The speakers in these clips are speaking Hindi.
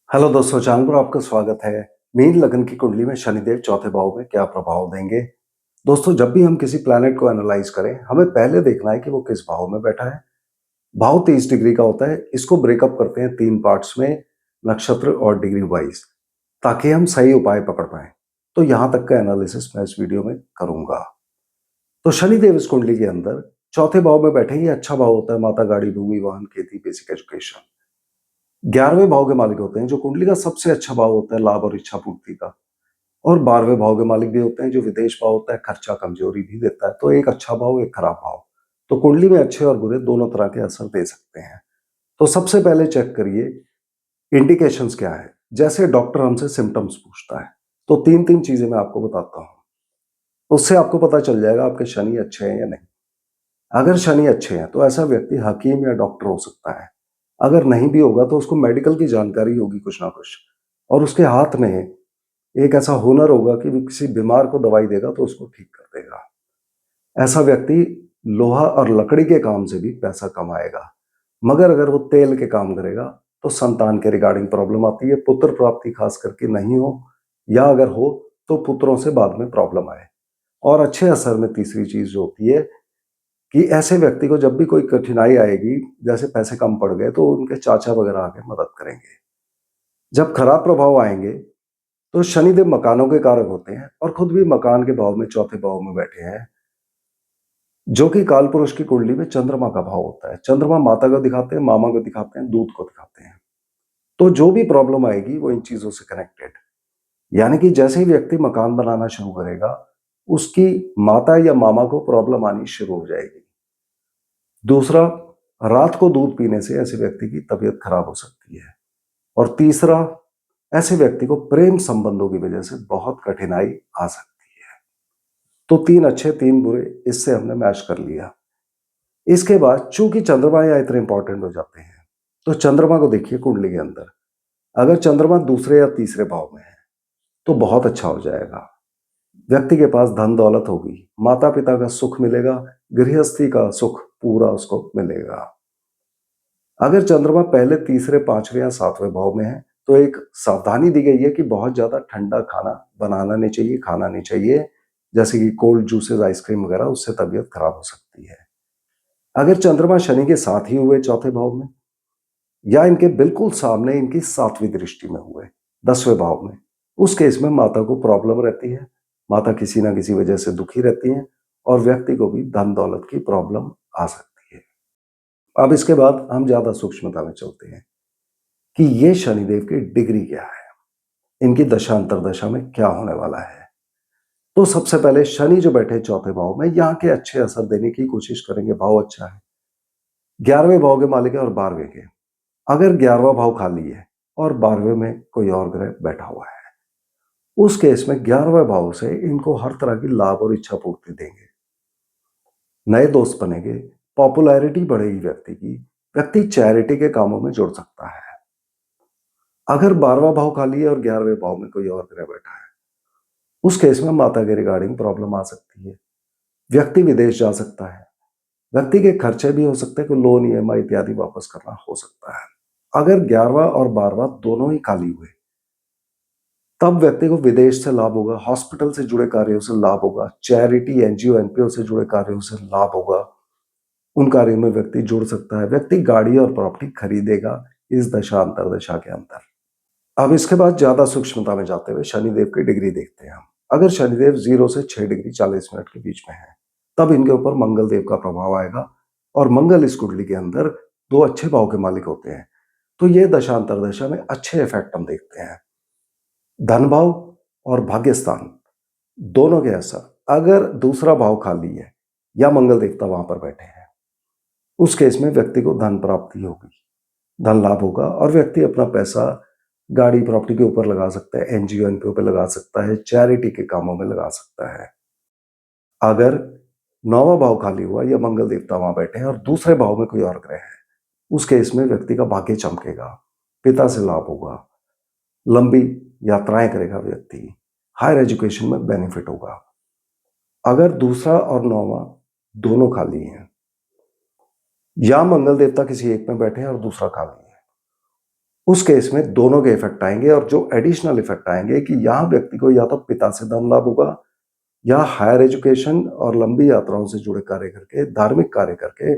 हेलो दोस्तों, चैनल पर आपका स्वागत है। मीन लगन की कुंडली में शनिदेव चौथे भाव में क्या प्रभाव देंगे। दोस्तों, जब भी हम किसी प्लैनेट को एनालाइज करें, हमें पहले देखना है कि वो किस भाव में बैठा है। भाव 30 डिग्री का होता है। इसको ब्रेकअप करते हैं 3 पार्ट्स में, नक्षत्र और डिग्री वाइज, ताकि हम सही उपाय पकड़ पाए। तो यहां तक का एनालिसिस मैं इस वीडियो में करूंगा। तो शनिदेव इस कुंडली के अंदर चौथे भाव में बैठे, ये अच्छा भाव होता है। माता, गाड़ी, भूमि, वाहन, खेती, बेसिक एजुकेशन। 11वें भाव के मालिक होते हैं, जो कुंडली का सबसे अच्छा भाव होता है, लाभ और इच्छा पूर्ति का। और 12वें भाव के मालिक भी होते हैं, जो विदेश भाव होता है, खर्चा कमजोरी भी देता है। तो एक अच्छा भाव, एक खराब भाव। तो कुंडली में अच्छे और बुरे दोनों तरह के असर दे सकते हैं। तो सबसे पहले चेक करिए इंडिकेशंस क्या है। जैसे डॉक्टर हमसे सिम्टम्स पूछता है, तो तीन तीन चीजें मैं आपको बताता हूँ। उससे आपको पता चल जाएगा आपके शनि अच्छे हैं या नहीं। अगर शनि अच्छे हैं तो ऐसा व्यक्ति हकीम या डॉक्टर हो सकता है। अगर नहीं भी होगा तो उसको मेडिकल की जानकारी होगी कुछ ना कुछ, और उसके हाथ में एक ऐसा हुनर होगा कि वो किसी बीमार को दवाई देगा तो उसको ठीक कर देगा। ऐसा व्यक्ति लोहा और लकड़ी के काम से भी पैसा कमाएगा। मगर अगर वो तेल के काम करेगा तो संतान के रिगार्डिंग प्रॉब्लम आती है। पुत्र प्राप्ति खास करके नहीं हो, या अगर हो तो पुत्रों से बाद में प्रॉब्लम आए। और अच्छे असर में तीसरी चीज जो होती है कि ऐसे व्यक्ति को जब भी कोई कठिनाई आएगी, जैसे पैसे कम पड़ गए, तो उनके चाचा वगैरह आके मदद करेंगे। जब खराब प्रभाव आएंगे तो शनिदेव मकानों के कारक होते हैं, और खुद भी मकान के भाव में चौथे भाव में बैठे हैं, जो कि काल पुरुष की कुंडली में चंद्रमा का भाव होता है। चंद्रमा माता को दिखाते हैं, मामा को दिखाते हैं, दूध को दिखाते हैं। तो जो भी प्रॉब्लम आएगी वो इन चीजों से कनेक्टेड। यानी कि जैसे ही व्यक्ति मकान बनाना शुरू करेगा, उसकी माता या मामा को प्रॉब्लम आनी शुरू हो जाएगी। दूसरा, रात को दूध पीने से ऐसे व्यक्ति की तबीयत खराब हो सकती है। और तीसरा, ऐसे व्यक्ति को प्रेम संबंधों की वजह से बहुत कठिनाई आ सकती है। तो 3 अच्छे 3 बुरे, इससे हमने मैच कर लिया। इसके बाद चूंकि चंद्रमा यहाँ इतने इंपॉर्टेंट हो जाते हैं, तो चंद्रमा को देखिए कुंडली के अंदर। अगर चंद्रमा दूसरे या तीसरे भाव में है तो बहुत अच्छा हो जाएगा। व्यक्ति के पास धन दौलत होगी, माता पिता का सुख मिलेगा, गृहस्थी का सुख पूरा उसको मिलेगा। अगर चंद्रमा पहले तीसरे पांचवें या सातवें भाव में है तो एक सावधानी दी गई है कि बहुत ज्यादा ठंडा खाना बनाना नहीं चाहिए, खाना नहीं चाहिए, जैसे कि कोल्ड जूसेस, आइसक्रीम वगैरह, उससे तबीयत खराब हो सकती है। अगर चंद्रमा शनि के साथ ही हुए चौथे भाव में, या इनके बिल्कुल सामने इनकी सातवीं दृष्टि में हुए 10वें भाव में, उस केस में माता को प्रॉब्लम रहती है। माता किसी ना किसी वजह से दुखी रहती है, और व्यक्ति को भी धन दौलत की प्रॉब्लम आ सकती है। अब इसके बाद हम ज्यादा सूक्ष्मता में चलते हैं कि ये शनिदेव की डिग्री क्या है, इनकी दशा अंतरदशा में क्या होने वाला है। तो सबसे पहले शनि जो बैठे चौथे भाव में, यहाँ के अच्छे असर देने की कोशिश करेंगे। भाव अच्छा है, 11वें भाव के मालिक है और 12वें के। अगर 11वां भाव खाली है और 12वें में कोई और ग्रह बैठा हुआ है, उस केस में 11वें भाव से इनको हर तरह की लाभ और इच्छा पूर्ति देंगे। नए दोस्त बनेंगे, पॉपुलैरिटी बढ़ेगी व्यक्ति की, व्यक्ति चैरिटी के कामों में जुड़ सकता है। अगर 12वां भाव खाली है और 11वें भाव में कोई और ग्रह बैठा है, उस केस में माता के रिगार्डिंग प्रॉब्लम आ सकती है। व्यक्ति विदेश जा सकता है, व्यक्ति के खर्चे भी हो सकते हैं, कोई लोन, ईएमआई इत्यादि वापस करना हो सकता है। अगर 11वां और 12वां दोनों ही खाली हुए, तब व्यक्ति को विदेश से लाभ होगा, हॉस्पिटल से जुड़े कार्यों से लाभ होगा, चैरिटी, एनजीओ, एनपीओ से जुड़े कार्यों से लाभ होगा। उन कार्यों में व्यक्ति जुड़ सकता है। व्यक्ति गाड़ी और प्रॉपर्टी खरीदेगा इस दशा अंतरदशा के अंदर। अब इसके बाद ज्यादा सूक्ष्मता में जाते हुए शनिदेव की डिग्री देखते हैं हम। अगर शनिदेव 0 से 6 डिग्री 40 मिनट के बीच में है, तब इनके ऊपर मंगल देव का प्रभाव आएगा। और मंगल इस कुंडली के अंदर 2 अच्छे भाव के मालिक होते हैं। तो ये दशा अंतरदशा में अच्छे इफेक्ट हम देखते हैं। धन भाव और भाग्य स्थान दोनों के असर। अगर दूसरा भाव खाली है या मंगल देवता वहां पर बैठे हैं, उस केस में व्यक्ति को धन प्राप्ति होगी, धन लाभ होगा, और व्यक्ति अपना पैसा गाड़ी प्रॉपर्टी के ऊपर लगा सकता है, एनजीओ एनपीओ पे लगा सकता है, चैरिटी के कामों में लगा सकता है। अगर 9वां भाव खाली हुआ या मंगल देवता वहां बैठे हैं और दूसरे भाव में कोई और ग्रह है, उस केस में व्यक्ति का भाग्य चमकेगा, पिता से लाभ होगा, लंबी यात्राएं करेगा व्यक्ति, हायर एजुकेशन में बेनिफिट होगा। अगर दूसरा और 9वां दोनों खाली हैं, या मंगल देवता किसी एक में बैठे हैं और दूसरा खाली है, उस केस में दोनों के इफेक्ट आएंगे, और जो एडिशनल इफेक्ट आएंगे कि यहाँ व्यक्ति को या तो पिता से धन लाभ होगा, या हायर एजुकेशन और लंबी यात्राओं से जुड़े कार्य करके, धार्मिक कार्य करके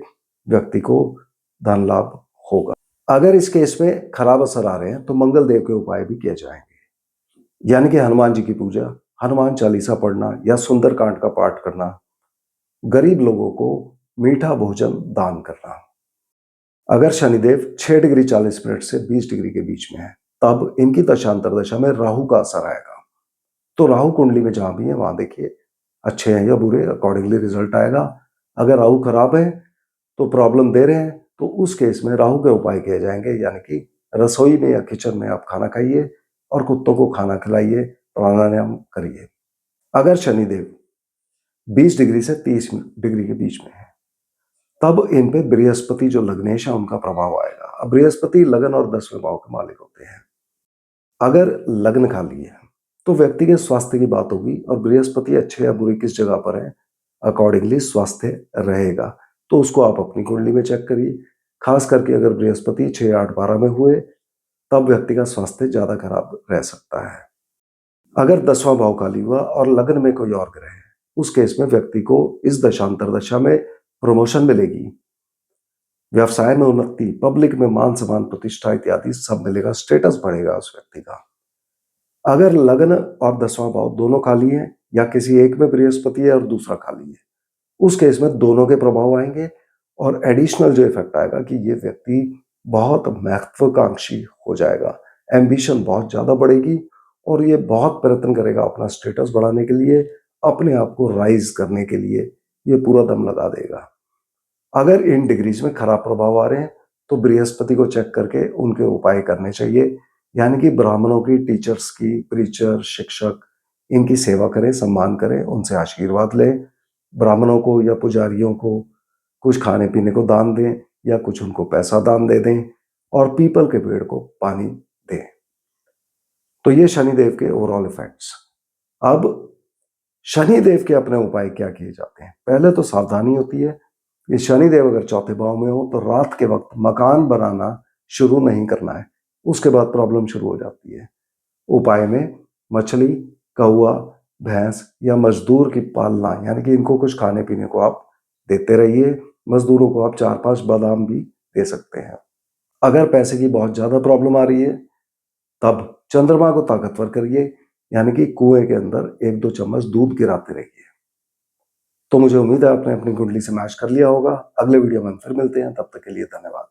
व्यक्ति को धन लाभ होगा। अगर इस केस में खराब असर आ रहे हैं तो मंगल देव के उपाय भी किए जाएंगे, यानी कि हनुमान जी की पूजा, हनुमान चालीसा पढ़ना या सुंदरकांड का पाठ करना, गरीब लोगों को मीठा भोजन दान करना। अगर शनिदेव 6 डिग्री 40 मिनट से 20 डिग्री के बीच में है, तब इनकी दशांतर दशा में राहु का असर आएगा। तो राहु कुंडली में जहां भी है वहां देखिए अच्छे हैं या बुरे, अकॉर्डिंगली रिजल्ट आएगा। अगर राहु खराब है तो प्रॉब्लम दे रहे हैं, तो उस केस में राहु के उपाय किए जाएंगे, यानी कि रसोई में या किचन में आप खाना खाइए और कुत्तों को खाना खिलाइए, प्राणायाम करिए। अगर शनिदेव 20 डिग्री से 30 डिग्री के बीच में है, तब इन पे बृहस्पति जो लग्नेश है उनका प्रभाव आएगा। अब बृहस्पति लगन और 10वें भाव के मालिक होते हैं। अगर लग्न खाली है तो व्यक्ति के स्वास्थ्य की बात होगी, और बृहस्पति अच्छे या बुरे किस जगह पर है, अकॉर्डिंगली स्वास्थ्य रहेगा। तो उसको आप अपनी कुंडली में चेक करिए। खास करके अगर बृहस्पति 6, 8, 12 में हुए, तब व्यक्ति का स्वास्थ्य ज्यादा खराब रह सकता है। अगर 10वां भाव खाली हुआ और लग्न में कोई और ग्रह है, उस केस में व्यक्ति को इस दशांतर दशा में प्रमोशन मिलेगी, व्यवसाय में उन्नति, पब्लिक में मान सम्मान, प्रतिष्ठा इत्यादि सब मिलेगा, स्टेटस बढ़ेगा उस व्यक्ति का। अगर लग्न और 10वां भाव दोनों खाली है, या किसी एक में बृहस्पति है और दूसरा खाली है, उस केस में दोनों के प्रभाव आएंगे, और एडिशनल जो इफेक्ट आएगा कि ये व्यक्ति बहुत महत्वाकांक्षी हो जाएगा, एम्बिशन बहुत ज्यादा बढ़ेगी, और ये बहुत प्रयत्न करेगा अपना स्टेटस बढ़ाने के लिए, अपने आप को राइज करने के लिए ये पूरा दम लगा देगा। अगर इन डिग्रीज में खराब प्रभाव आ रहे हैं तो बृहस्पति को चेक करके उनके उपाय करने चाहिए, यानी कि ब्राह्मणों की, टीचर्स की, प्रीचर, शिक्षक, इनकी सेवा करें, सम्मान करें, उनसे आशीर्वाद लें। ब्राह्मणों को या पुजारियों को कुछ खाने पीने को दान दें, या कुछ उनको पैसा दान दे दें, और पीपल के पेड़ को पानी दें। तो ये शनिदेव के ओवरऑल इफेक्ट्स। अब शनिदेव के अपने उपाय क्या किए जाते हैं? पहले तो सावधानी होती है। ये शनिदेव अगर चौथे भाव में हो तो रात के वक्त मकान बनाना शुरू नहीं करना है, उसके बाद प्रॉब्लम शुरू हो जाती है। उपाय में मछली, कौआ, भैंस या मजदूर की पालना, यानी कि इनको कुछ खाने पीने को आप देते रहिए। मजदूरों को आप 4-5 बादाम भी दे सकते हैं। अगर पैसे की बहुत ज्यादा प्रॉब्लम आ रही है, तब चंद्रमा को ताकतवर करिए, यानी कि कुएं के अंदर 1-2 चम्मच दूध गिराते रहिए। तो मुझे उम्मीद है आपने अपनी कुंडली से मैच कर लिया होगा। अगले वीडियो में हम फिर मिलते हैं, तब तक के लिए धन्यवाद।